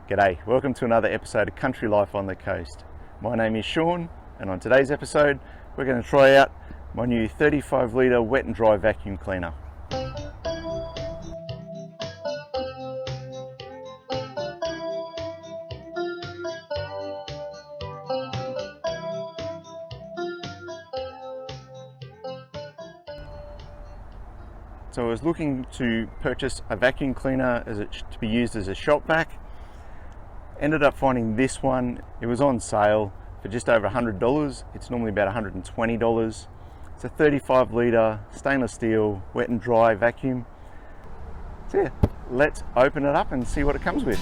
G'day, welcome to another episode of Country Life on the Coast. My name is Sean, and on today's episode we're going to try out my new 35 litre wet and dry vacuum cleaner. So I was looking to purchase a vacuum cleaner to be used as a shop vac. Ended up finding this one. It was on sale for just over $100. It's normally about $120. It's a 35 litre stainless steel wet and dry vacuum. So yeah, let's open it up and see what it comes with.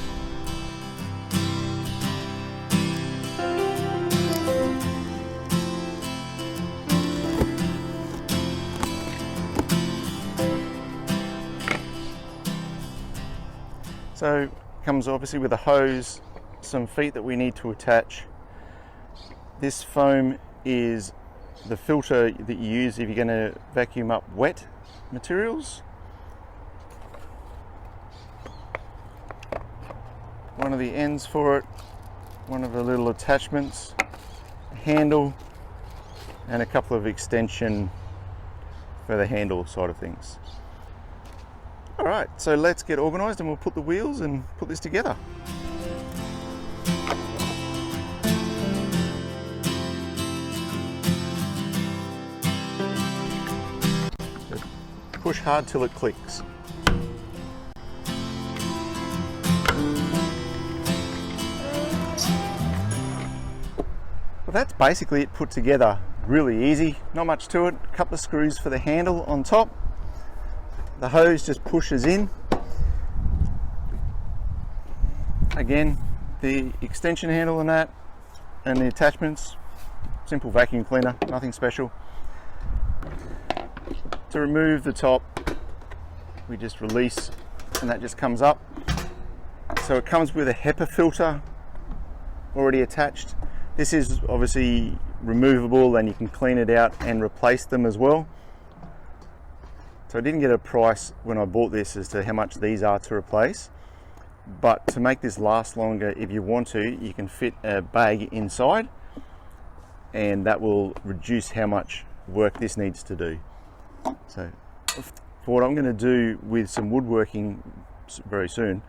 So it comes obviously with a hose, some feet that we need to attach. This foam is the filter that you use if you're going to vacuum up wet materials. One of the ends for it, one of the little attachments, a handle, and a couple of extension for the handle side of things. Alright, so let's get organised and we'll put the wheels and put this together. So push hard till it clicks. Well, that's basically it put together. Really easy, not much to it. A couple of screws for the handle on top. The hose just pushes in. Again, the extension handle on that and the attachments, simple vacuum cleaner, nothing special. To remove the top, we just release and that just comes up. So it comes with a HEPA filter already attached. This is obviously removable and you can clean it out and replace them as well. So I didn't get a price when I bought this as to how much these are to replace, but to make this last longer, if you want to, you can fit a bag inside and that will reduce how much work this needs to do. So for what I'm going to do with some woodworking very soon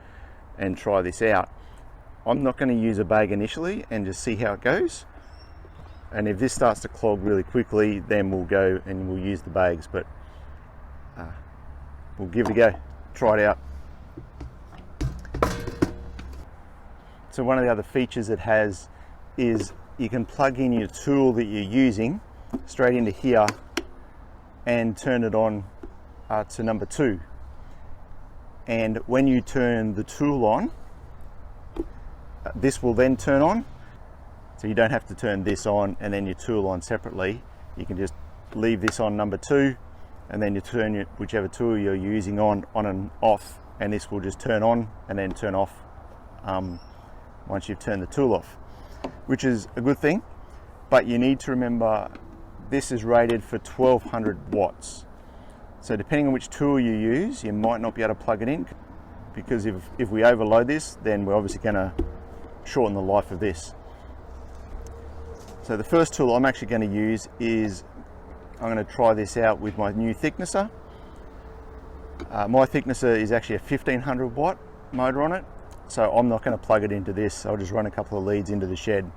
and try this out, I'm not going to use a bag initially and just see how it goes. And if this starts to clog really quickly, then we'll go and we'll use the bags, but we'll give it a go, try it out. So one of the other features it has is you can plug in your tool that you're using straight into here and turn it on to number 2. And when you turn the tool on, this will then turn on. So you don't have to turn this on and then your tool on separately. You can just leave this on number 2 and then you turn whichever tool you're using on and off, and this will just turn on and then turn off once you've turned the tool off, which is a good thing. But you need to remember this is rated for 1200 watts. So depending on which tool you use, you might not be able to plug it in, because if we overload this, then we're obviously going to shorten the life of this. So the first tool I'm actually going to use is, I'm going to try this out with my new thicknesser. My thicknesser is actually a 1500 watt motor on it, so I'm not going to plug it into this. I'll just run a couple of leads into the shed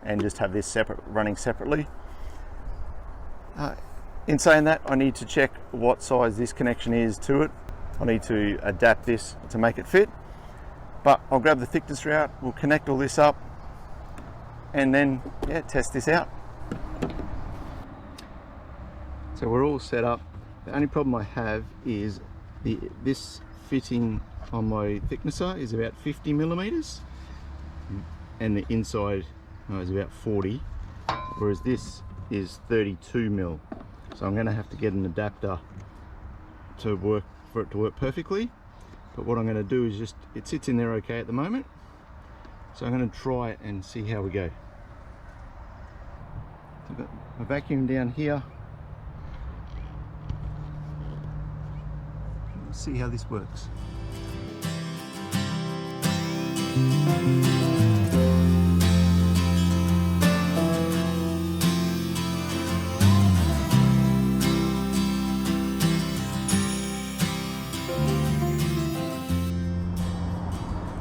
and just have this running separately. In saying that, I need to check what size this connection is to it. I need to adapt this to make it fit, but I'll grab the thicknesser out, we'll connect all this up and then test this out. So we're all set up. The only problem I have is this fitting on my thicknesser is about 50 millimeters and the inside is about 40, whereas this is 32 mil. So I'm going to have to get an adapter for it to work perfectly. But what I'm going to do is it sits in there okay at the moment. So I'm going to try it and see how we go. So I've got my vacuum down here. See how this works.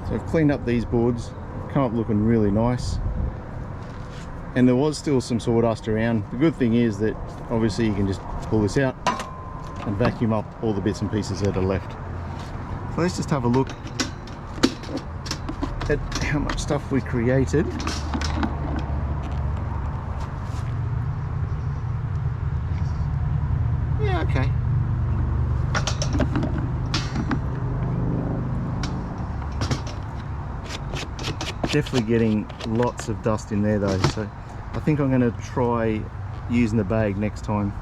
So I've cleaned up these boards, come up looking really nice, and there was still some sawdust around. The good thing is that obviously you can just pull this out and vacuum up all the bits and pieces that are left. So let's just have a look at how much stuff we created. Yeah, okay. Definitely getting lots of dust in there though, so I think I'm going to try using the bag next time.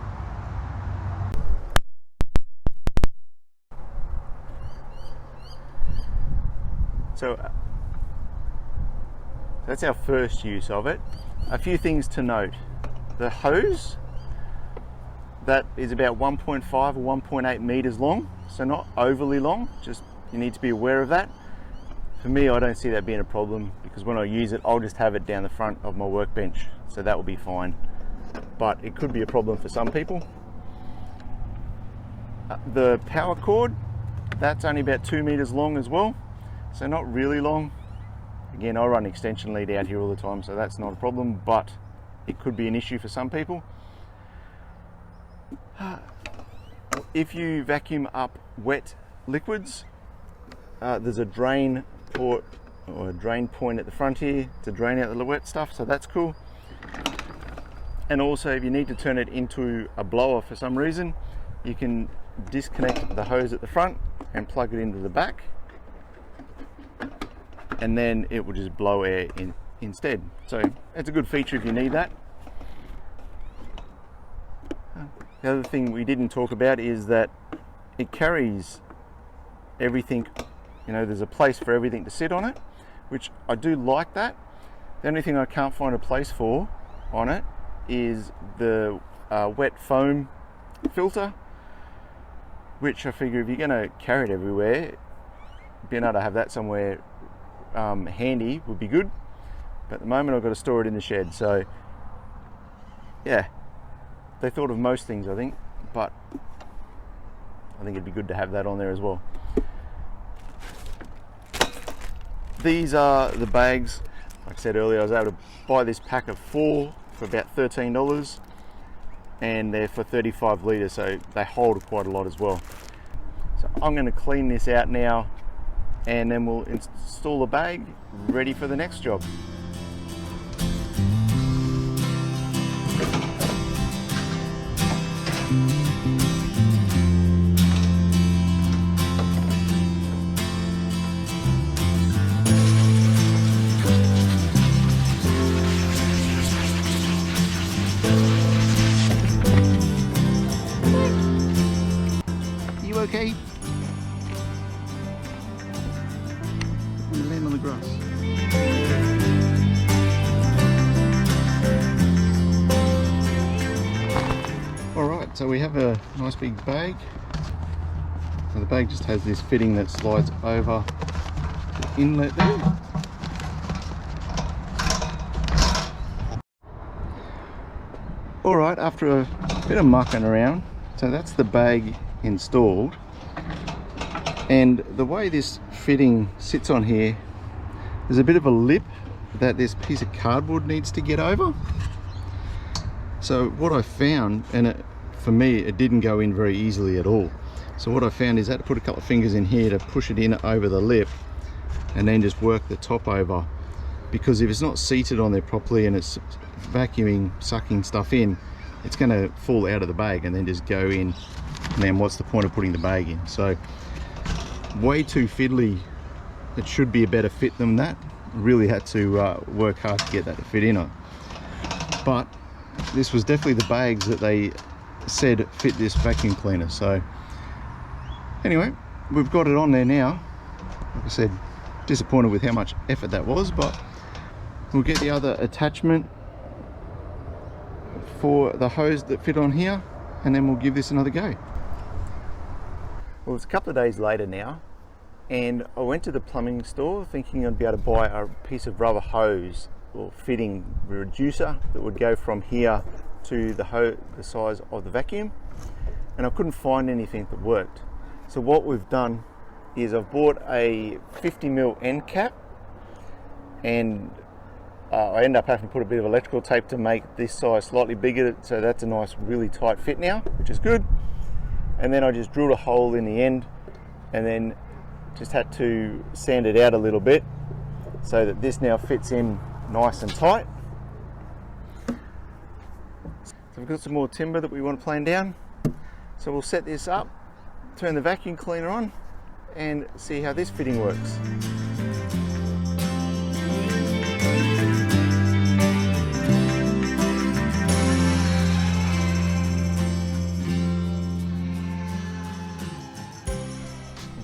So that's our first use of it. A few things to note. The hose, that is about 1.5 or 1.8 meters long, so not overly long, just you need to be aware of that. For me, I don't see that being a problem because when I use it, I'll just have it down the front of my workbench, so that will be fine. But it could be a problem for some people. The power cord, that's only about 2 meters long as well, so not really long. Again, I run extension lead out here all the time, so that's not a problem, but it could be an issue for some people. If you vacuum up wet liquids, there's a drain port or a drain point at the front here to drain out the wet stuff, so that's cool. And also if you need to turn it into a blower for some reason, you can disconnect the hose at the front and plug it into the back, and then it will just blow air in instead. So it's a good feature if you need that. The other thing we didn't talk about is that it carries everything. You know, there's a place for everything to sit on it, which I do like that. The only thing I can't find a place for on it is the wet foam filter, which I figure if you're going to carry it everywhere, being able to have that somewhere handy would be good. But at the moment I've got to store it in the shed, so yeah, they thought of most things I think, but I think it'd be good to have that on there as well. These are the bags. Like I said earlier, I was able to buy this pack of 4 for about $13, and they're for 35 litres, so they hold quite a lot as well. So I'm going to clean this out now, and then we'll install the bag ready for the next job. Okay. I'm gonna land on the grass. Alright, so we have a nice big bag. And the bag just has this fitting that slides over the inlet there. Alright, after a bit of mucking around, so that's the bag installed, and the way this fitting sits on here, there's a bit of a lip that this piece of cardboard needs to get over. So what I found, and for me it didn't go in very easily at all, so what I found is I had to put a couple of fingers in here to push it in over the lip and then just work the top over, because if it's not seated on there properly and it's vacuuming, sucking stuff in, it's going to fall out of the bag and then just go in, and then what's the point of putting the bag in? So way too fiddly. It should be a better fit than that. Really had to work hard to get that to fit in on, but this was definitely the bags that they said fit this vacuum cleaner. So anyway, we've got it on there now. Like I said, disappointed with how much effort that was, but we'll get the other attachment for the hose that fit on here, and then we'll give this another go. Well, it's a couple of days later now, and I went to the plumbing store thinking I'd be able to buy a piece of rubber hose or fitting reducer that would go from here to the size of the vacuum, and I couldn't find anything that worked. So what we've done is I've bought a 50mm end cap, and I end up having to put a bit of electrical tape to make this size slightly bigger, so that's a nice really tight fit now, which is good. And then I just drilled a hole in the end and then just had to sand it out a little bit so that this now fits in nice and tight. So we've got some more timber that we want to plane down, so we'll set this up, turn the vacuum cleaner on and see how this fitting works.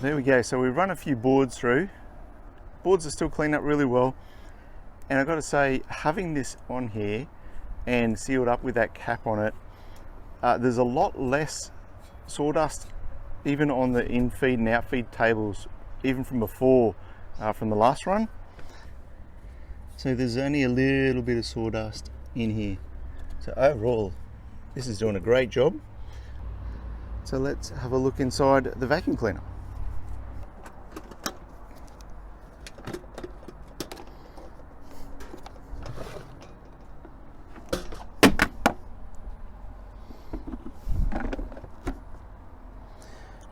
There we go, so we've run a few boards through. Boards are still cleaned up really well, and I've got to say, having this on here and sealed up with that cap on it, there's a lot less sawdust even on the in-feed and out-feed tables, even from before, from the last run. So there's only a little bit of sawdust in here. So overall, this is doing a great job. So let's have a look inside the vacuum cleaner.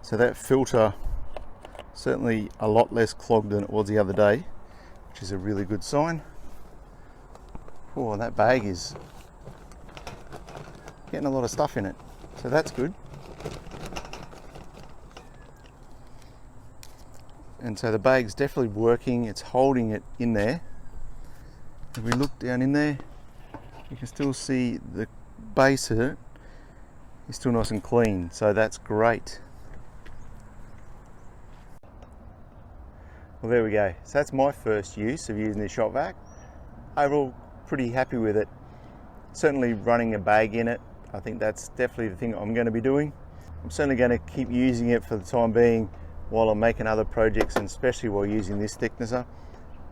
So that filter certainly a lot less clogged than it was the other day, which is a really good sign. Oh, that bag is getting a lot of stuff in it, so that's good. And so the bag's definitely working, it's holding it in there. If we look down in there, you can still see the base of it is still nice and clean, so that's great. Well, there we go. So that's my first use of using this shop vac. Overall, pretty happy with it. Certainly running a bag in it, I think that's definitely the thing I'm going to be doing. I'm certainly going to keep using it for the time being while I'm making other projects, and especially while using this thicknesser.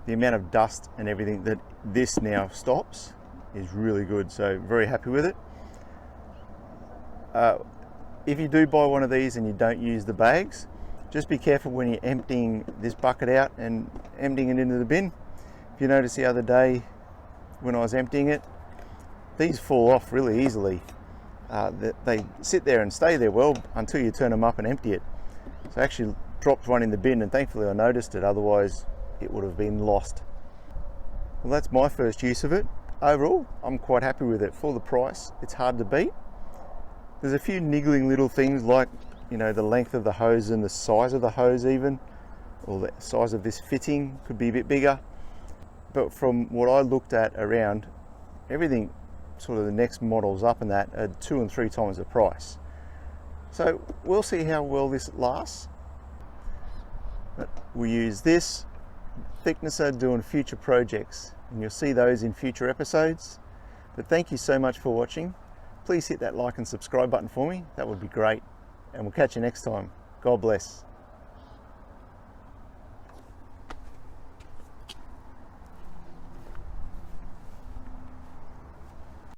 The amount of dust and everything that this now stops is really good, so very happy with it. If you do buy one of these and you don't use the bags, just be careful when you're emptying this bucket out and emptying it into the bin. If you notice the other day when I was emptying it, these fall off really easily. They sit there and stay there well until you turn them up and empty it. So I actually dropped one in the bin, and thankfully I noticed it, otherwise it would have been lost. Well, that's my first use of it. Overall, I'm quite happy with it. For the price, it's hard to beat. There's a few niggling little things like, you know, the length of the hose and the size of the hose even, or the size of this fitting could be a bit bigger. But from what I looked at around, everything sort of the next models up and that are 2 and 3 times the price. So we'll see how well this lasts. But we use this thicknesser doing future projects, and you'll see those in future episodes. But thank you so much for watching. Please hit that like and subscribe button for me, that would be great. And we'll catch you next time. God bless.